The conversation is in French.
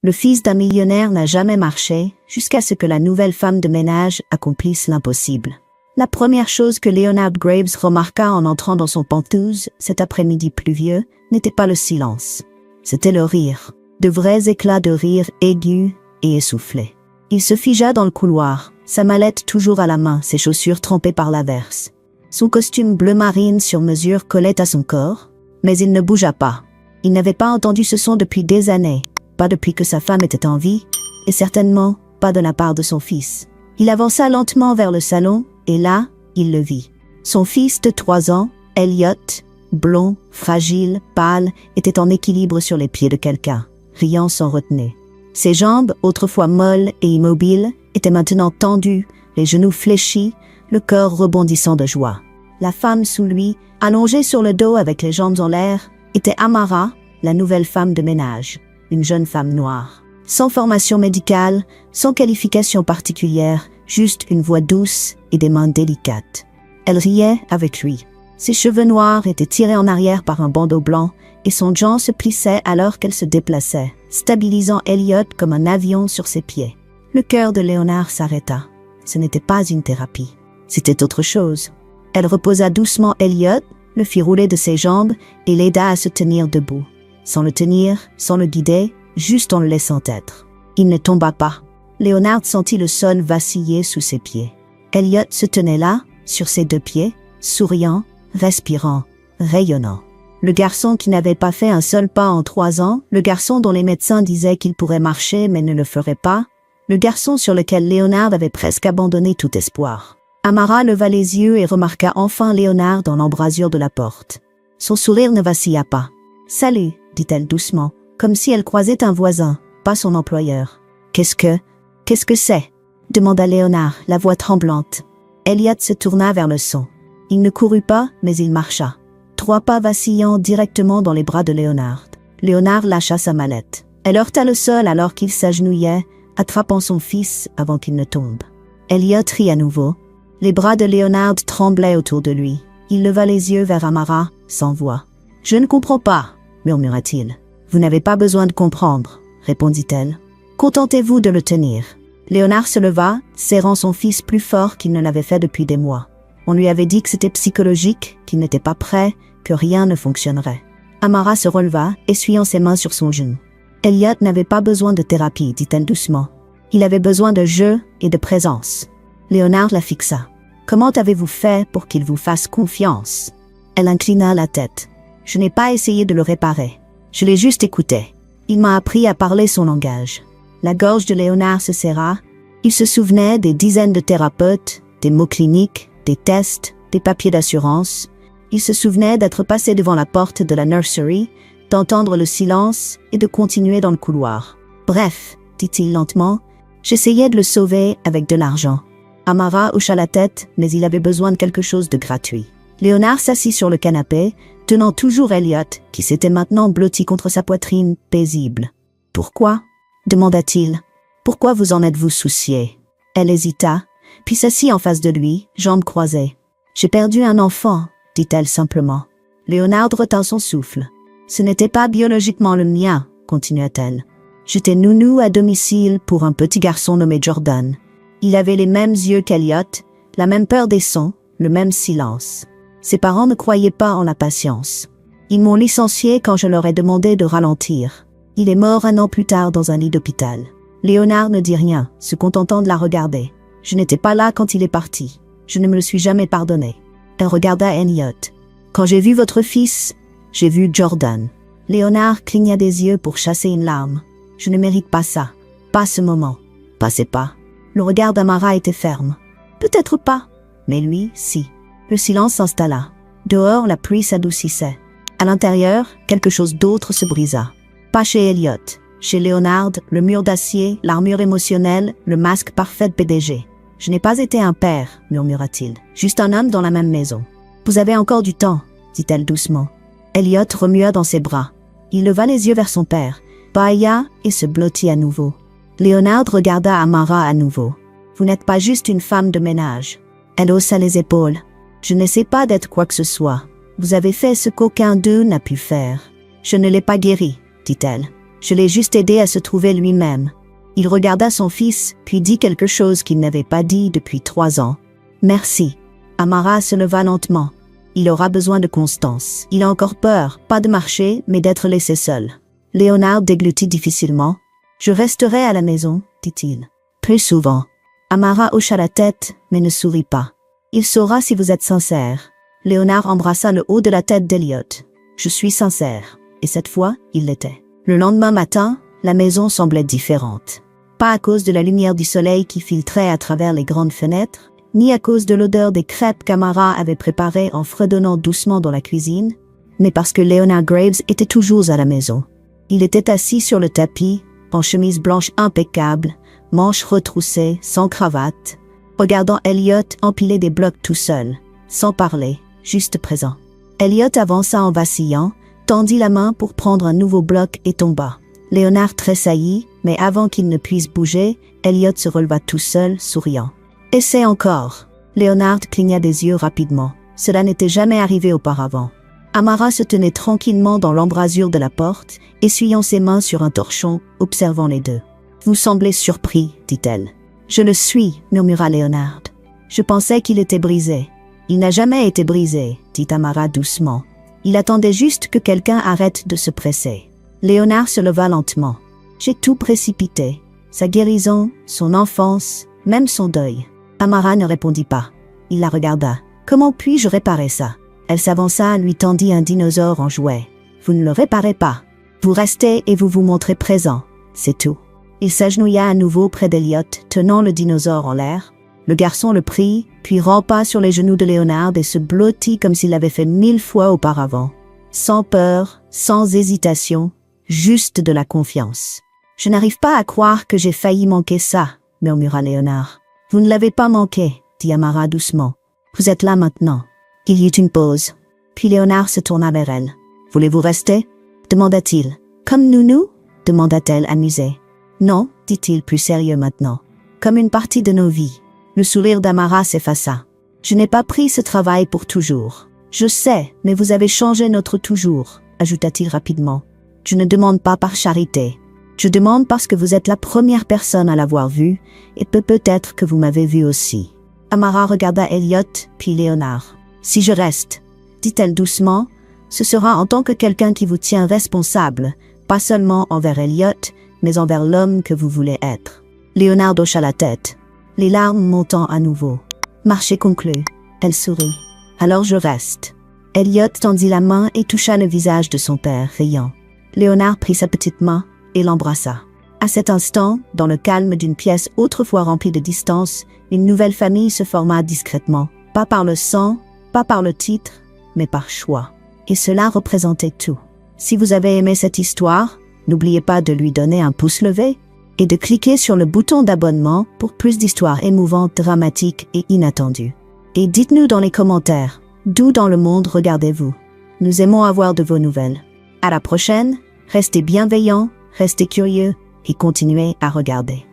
Le fils d'un millionnaire n'a jamais marché jusqu'à ce que la nouvelle femme de ménage accomplisse l'impossible. La première chose que Leonard Graves remarqua en entrant dans son penthouse cet après-midi pluvieux n'était pas le silence. C'était le rire. De vrais éclats de rire aigus et essoufflés. Il se figea dans le couloir, sa mallette toujours à la main, ses chaussures trempées par l'averse. Son costume bleu marine sur mesure collait à son corps, mais il ne bougea pas. Il n'avait pas entendu ce son depuis des années, pas depuis que sa femme était en vie, et certainement pas de la part de son fils. Il avança lentement vers le salon, et là, il le vit. Son fils de 3 ans, Elliot, blond, fragile, pâle, était en équilibre sur les pieds de quelqu'un, riant sans retenue. Ses jambes, autrefois molles et immobiles, étaient maintenant tendues, les genoux fléchis, le corps rebondissant de joie. La femme sous lui, allongée sur le dos avec les jambes en l'air, était Amara, la nouvelle femme de ménage, une jeune femme noire. Sans formation médicale, sans qualification particulière, juste une voix douce et des mains délicates. Elle riait avec lui. Ses cheveux noirs étaient tirés en arrière par un bandeau blanc et son jambe se plissait alors qu'elle se déplaçait, stabilisant Elliot comme un avion sur ses pieds. Le cœur de Léonard s'arrêta. Ce n'était pas une thérapie. C'était autre chose. Elle reposa doucement Elliot, le fit rouler de ses jambes et l'aida à se tenir debout. Sans le tenir, sans le guider, juste en le laissant être. Il ne tomba pas. Léonard sentit le sol vaciller sous ses pieds. Elliot se tenait là, sur ses 2 pieds, souriant, respirant, rayonnant. Le garçon qui n'avait pas fait un seul pas en 3 ans, le garçon dont les médecins disaient qu'il pourrait marcher mais ne le ferait pas, le garçon sur lequel Léonard avait presque abandonné tout espoir. Amara leva les yeux et remarqua enfin Léonard dans l'embrasure de la porte. Son sourire ne vacilla pas. « Salut », dit-elle doucement, comme si elle croisait un voisin, pas son employeur. « Qu'est-ce que c'est ?» demanda Léonard, la voix tremblante. Elliot se tourna vers le son. Il ne courut pas, mais il marcha. 3 pas vacillants directement dans les bras de Léonard. Léonard lâcha sa mallette. Elle heurta le sol alors qu'il s'agenouillait, attrapant son fils avant qu'il ne tombe. Elliot rit à nouveau. Les bras de Léonard tremblaient autour de lui. Il leva les yeux vers Amara, sans voix. « Je ne comprends pas, » murmura-t-il. « Vous n'avez pas besoin de comprendre, » répondit-elle. « Contentez-vous de le tenir. » Léonard se leva, serrant son fils plus fort qu'il ne l'avait fait depuis des mois. On lui avait dit que c'était psychologique, qu'il n'était pas prêt, que rien ne fonctionnerait. Amara se releva, essuyant ses mains sur son genou. Elliot n'avait pas besoin de thérapie, dit-elle doucement. Il avait besoin de jeu et de présence. Léonard la fixa. « Comment avez-vous fait pour qu'il vous fasse confiance ?» Elle inclina la tête. « Je n'ai pas essayé de le réparer. Je l'ai juste écouté. Il m'a appris à parler son langage. » La gorge de Léonard se serra. Il se souvenait des dizaines de thérapeutes, des mots cliniques, des tests, des papiers d'assurance. Il se souvenait d'être passé devant la porte de la nursery, d'entendre le silence et de continuer dans le couloir. « Bref, » dit-il lentement, « j'essayais de le sauver avec de l'argent. » Amara hocha la tête, mais il avait besoin de quelque chose de gratuit. Léonard s'assit sur le canapé, tenant toujours Elliot, qui s'était maintenant blotti contre sa poitrine, paisible. « Pourquoi ?» demanda-t-il. « Pourquoi vous en êtes-vous soucié ?» Elle hésita, puis s'assit en face de lui, jambes croisées. « J'ai perdu un enfant, » dit-elle simplement. Léonard retint son souffle. « Ce n'était pas biologiquement le mien, » continua-t-elle. « J'étais nounou à domicile pour un petit garçon nommé Jordan. Il avait les mêmes yeux qu'Elliot, la même peur des sons, le même silence. Ses parents ne croyaient pas en la patience. Ils m'ont licencié quand je leur ai demandé de ralentir. Il est mort 1 an plus tard dans un lit d'hôpital. » Léonard ne dit rien, se contentant de la regarder. « Je n'étais pas là quand il est parti. Je ne me le suis jamais pardonné. » Elle regarda Elliot. « Quand j'ai vu votre fils, j'ai vu Jordan. » Léonard cligna des yeux pour chasser une larme. « Je ne mérite pas ça. Pas ce moment. Passez pas. » Le regard d'Amara était ferme. « Peut-être pas. » Mais lui, si. Le silence s'installa. Dehors, la pluie s'adoucissait. À l'intérieur, quelque chose d'autre se brisa. Pas chez Elliot. Chez Léonard, le mur d'acier, l'armure émotionnelle, le masque parfait de PDG. « Je n'ai pas été un père, » murmura-t-il. « Juste un homme dans la même maison. »« Vous avez encore du temps, » dit-elle doucement. Elliot remua dans ses bras. Il leva les yeux vers son père, bâilla et se blottit à nouveau. Léonard regarda Amara à nouveau. « Vous n'êtes pas juste une femme de ménage. » Elle haussa les épaules. « Je n'essaie pas d'être quoi que ce soit. Vous avez fait ce qu'aucun d'eux n'a pu faire. Je ne l'ai pas guéri, dit-elle. Je l'ai juste aidé à se trouver lui-même. Il regarda son fils, puis dit quelque chose qu'il n'avait pas dit depuis 3 ans. Merci. Amara se leva lentement. Il aura besoin de constance. Il a encore peur, pas de marcher, mais d'être laissé seul. Léonard déglutit difficilement. Je resterai à la maison, dit-il. Plus souvent. Amara hocha la tête, mais ne sourit pas. Il saura si vous êtes sincère. Léonard embrassa le haut de la tête d'Elliot. Je suis sincère. Et cette fois, il l'était. Le lendemain matin, la maison semblait différente. Pas à cause de la lumière du soleil qui filtrait à travers les grandes fenêtres, ni à cause de l'odeur des crêpes qu'Amara avait préparées en fredonnant doucement dans la cuisine, mais parce que Leonard Graves était toujours à la maison. Il était assis sur le tapis, en chemise blanche impeccable, manches retroussées, sans cravate, regardant Elliot empiler des blocs tout seul, sans parler, juste présent. Elliot avança en vacillant, tendit la main pour prendre un nouveau bloc et tomba. Léonard tressaillit, mais avant qu'il ne puisse bouger, Elliot se releva tout seul, souriant. « Essaie encore !» Léonard cligna des yeux rapidement. Cela n'était jamais arrivé auparavant. Amara se tenait tranquillement dans l'embrasure de la porte, essuyant ses mains sur un torchon, observant les deux. « Vous semblez surpris, dit-elle. »« Je le suis, murmura Léonard. Je pensais qu'il était brisé. »« Il n'a jamais été brisé, dit Amara doucement. Il attendait juste que quelqu'un arrête de se presser. » Léonard se leva lentement. « J'ai tout précipité. Sa guérison, son enfance, même son deuil. » Amara ne répondit pas. Il la regarda. « Comment puis-je réparer ça ?» Elle s'avança, lui tendit un dinosaure en jouet. « Vous ne le réparez pas. Vous restez et vous vous montrez présent. C'est tout. » Il s'agenouilla à nouveau près d'Elliot, tenant le dinosaure en l'air. Le garçon le prit, puis rampa sur les genoux de Léonard et se blottit comme s'il l'avait fait 1000 fois auparavant. Sans peur, sans hésitation, juste de la confiance. « Je n'arrive pas à croire que j'ai failli manquer ça, » murmura Léonard. « Vous ne l'avez pas manqué, » dit Amara doucement. « Vous êtes là maintenant. » Il y eut une pause. Puis Léonard se tourna vers elle. « Voulez-vous rester ?» demanda-t-il. « Comme nous ?» demanda-t-elle amusée. « Non, dit-il plus sérieux maintenant. Comme une partie de nos vies. » Le sourire d'Amara s'effaça. « Je n'ai pas pris ce travail pour toujours. Je sais, mais vous avez changé notre toujours, » ajouta-t-il rapidement. « Je ne demande pas par charité. Je demande parce que vous êtes la première personne à l'avoir vu, et peut-être que vous m'avez vu aussi. » Amara regarda Elliot, puis Léonard. « Si je reste, dit-elle doucement, ce sera en tant que quelqu'un qui vous tient responsable, pas seulement envers Elliot, mais envers l'homme que vous voulez être. » Léonard hocha la tête, les larmes montant à nouveau. « Marché conclu. » Elle sourit. « Alors je reste. » Elliot tendit la main et toucha le visage de son père, riant. Léonard prit sa petite main et l'embrassa. À cet instant, dans le calme d'une pièce autrefois remplie de distance, une nouvelle famille se forma discrètement, pas par le sang, pas par le titre, mais par choix. Et cela représentait tout. Si vous avez aimé cette histoire, n'oubliez pas de lui donner un pouce levé et de cliquer sur le bouton d'abonnement pour plus d'histoires émouvantes, dramatiques et inattendues. Et dites-nous dans les commentaires, d'où dans le monde regardez-vous? Nous aimons avoir de vos nouvelles. À la prochaine, restez bienveillants, restez curieux et continuez à regarder.